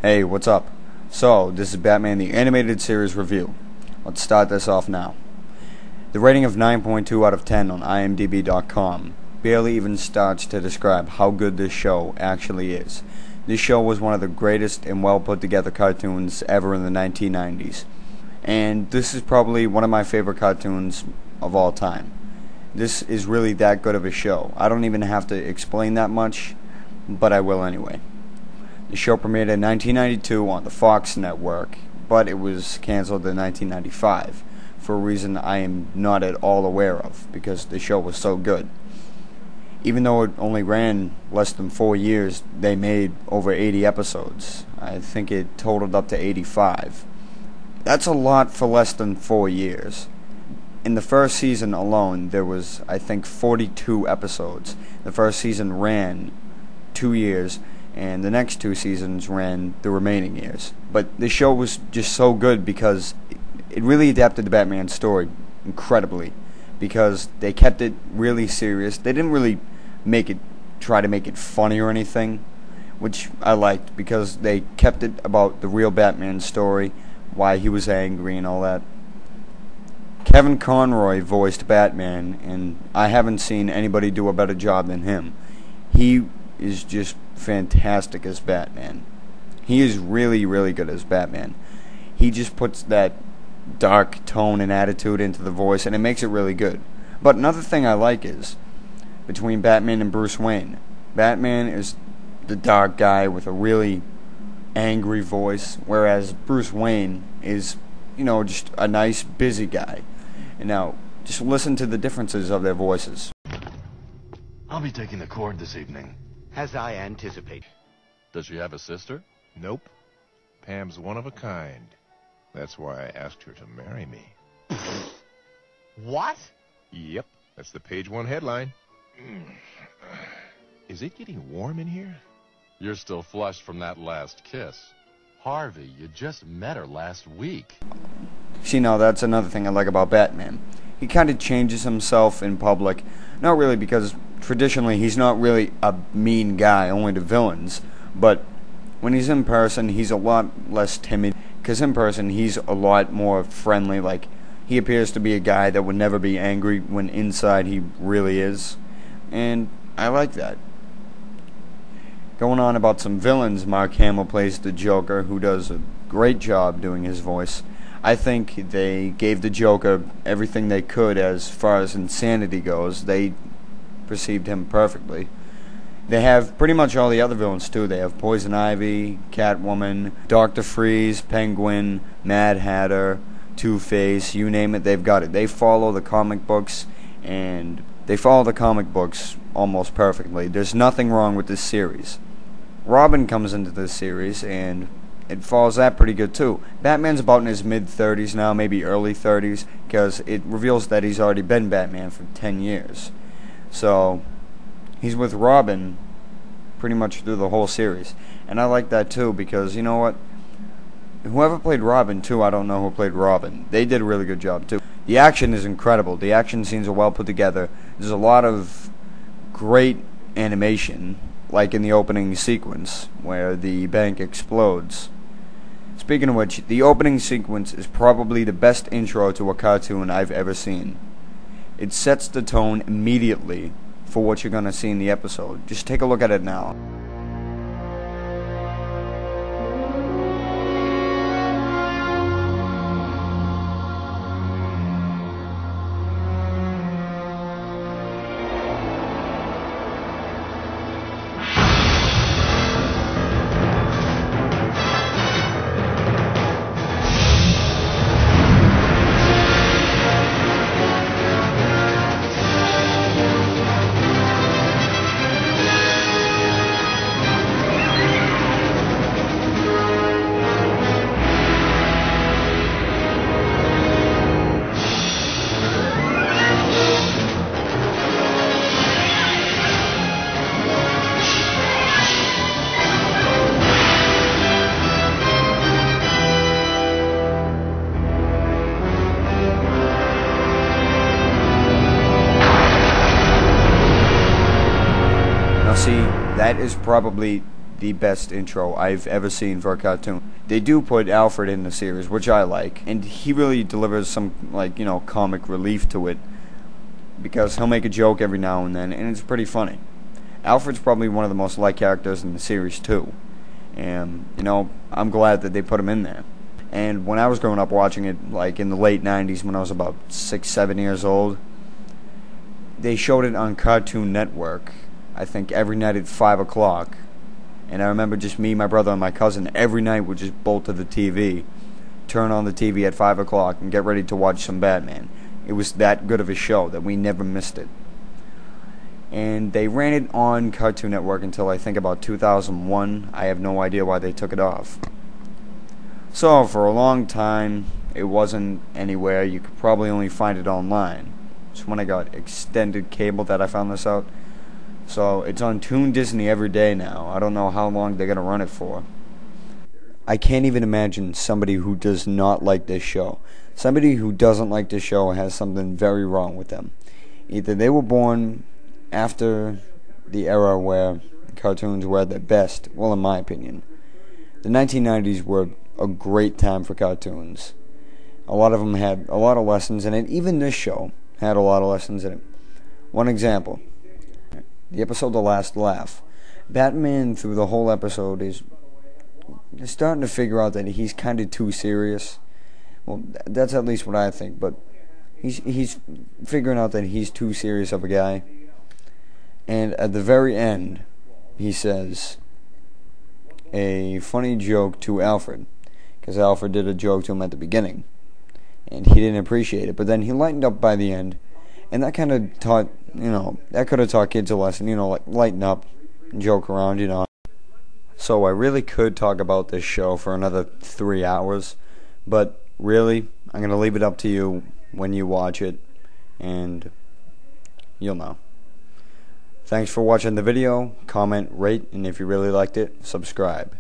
Hey, what's up? So, this is Batman the Animated Series review. Let's start this off now. The rating of 9.2 out of 10 on IMDb.com barely even starts to describe how good this show actually is. This show was one of the greatest and well put together cartoons ever in the 1990s. And this is probably one of my favorite cartoons of all time. This is really that good of a show. I don't even have to explain that much, but I will anyway. The show premiered in 1992 on the Fox network, but it was canceled in 1995 for a reason I am not at all aware of, because the show was so good. Even though it only ran less than 4 years, they made over 80 episodes. I think it totaled up to 85. That's a lot for less than 4 years. In the first season alone, there was, I think, 42 episodes. The first season ran 2 years, and the next 2 seasons ran the remaining years. But the show was just so good because it really adapted the Batman story incredibly, because they kept it really serious. They didn't really try to make it funny or anything, which I liked, because they kept it about the real Batman story, why he was angry and all that. Kevin Conroy voiced Batman, and I haven't seen anybody do a better job than him. He is just fantastic as Batman. He is really, really good as Batman. He just puts that dark tone and attitude into the voice, and it makes it really good. But another thing I like is, between Batman and Bruce Wayne, Batman is the dark guy with a really angry voice, whereas Bruce Wayne is, just a nice, busy guy. And now, just listen to the differences of their voices. I'll be taking the cord this evening. As I anticipate. Does she have a sister? Nope. Pam's one of a kind. That's why I asked her to marry me. What? Yep, that's the page 1 headline. Is it getting warm in here? You're still flushed from that last kiss. Harvey, you just met her last week. See, now that's another thing I like about Batman. He kind of changes himself in public. Not really, because traditionally he's not really a mean guy, only to villains. But when he's in person, he's a lot less timid. Because in person, he's a lot more friendly. Like, he appears to be a guy that would never be angry, when inside he really is. And I like that. Going on about some villains, Mark Hamill plays the Joker, who does a great job doing his voice. I think they gave the Joker everything they could as far as insanity goes. They perceived him perfectly. They have pretty much all the other villains too. They have Poison Ivy, Catwoman, Dr. Freeze, Penguin, Mad Hatter, Two-Face, you name it, they've got it. They follow the comic books, and they follow the comic books almost perfectly. There's nothing wrong with this series. Robin comes into this series, and it follows that pretty good too. Batman's about in his mid-30s now, maybe early 30s, because it reveals that he's already been Batman for 10 years. So, he's with Robin pretty much through the whole series. And I like that too, because, you know what? Whoever played Robin too, I don't know who played Robin. They did a really good job too. The action is incredible. The action scenes are well put together. There's a lot of great animation, like in the opening sequence, where the bank explodes. Speaking of which, the opening sequence is probably the best intro to a cartoon I've ever seen. It sets the tone immediately for what you're going to see in the episode. Just take a look at it now. See, that is probably the best intro I've ever seen for a cartoon. They do put Alfred in the series, which I like, and he really delivers some, comic relief to it, because he'll make a joke every now and then, and it's pretty funny. Alfred's probably one of the most liked characters in the series, too. And, I'm glad that they put him in there. And when I was growing up watching it, in the late 90s, when I was about 6, 7 years old, they showed it on Cartoon Network, I think every night at 5 o'clock. And I remember just me, my brother, and my cousin every night would just bolt to the TV, turn on the TV at 5 o'clock, and get ready to watch some Batman. It was that good of a show that we never missed it. And they ran it on Cartoon Network until I think about 2001. I have no idea why they took it off. So for a long time, it wasn't anywhere. You could probably only find it online. It's when I got extended cable that I found this out. So it's on Toon Disney every day now. I don't know how long they're going to run it for. I can't even imagine somebody who does not like this show. Somebody who doesn't like this show has something very wrong with them. Either they were born after the era where cartoons were at their best, well, in my opinion. The 1990s were a great time for cartoons. A lot of them had a lot of lessons in it. Even this show had a lot of lessons in it. One example, the episode The Last Laugh. Batman, through the whole episode, is starting to figure out that he's kind of too serious. Well, that's at least what I think, but he's figuring out that he's too serious of a guy. And at the very end, he says a funny joke to Alfred, because Alfred did a joke to him at the beginning, and he didn't appreciate it. But then he lightened up by the end, and that kind of taught, that could have taught kids a lesson, lighten up and joke around, So I really could talk about this show for another 3 hours, but really, I'm going to leave it up to you when you watch it, and you'll know. Thanks for watching the video. Comment, rate, and if you really liked it, subscribe.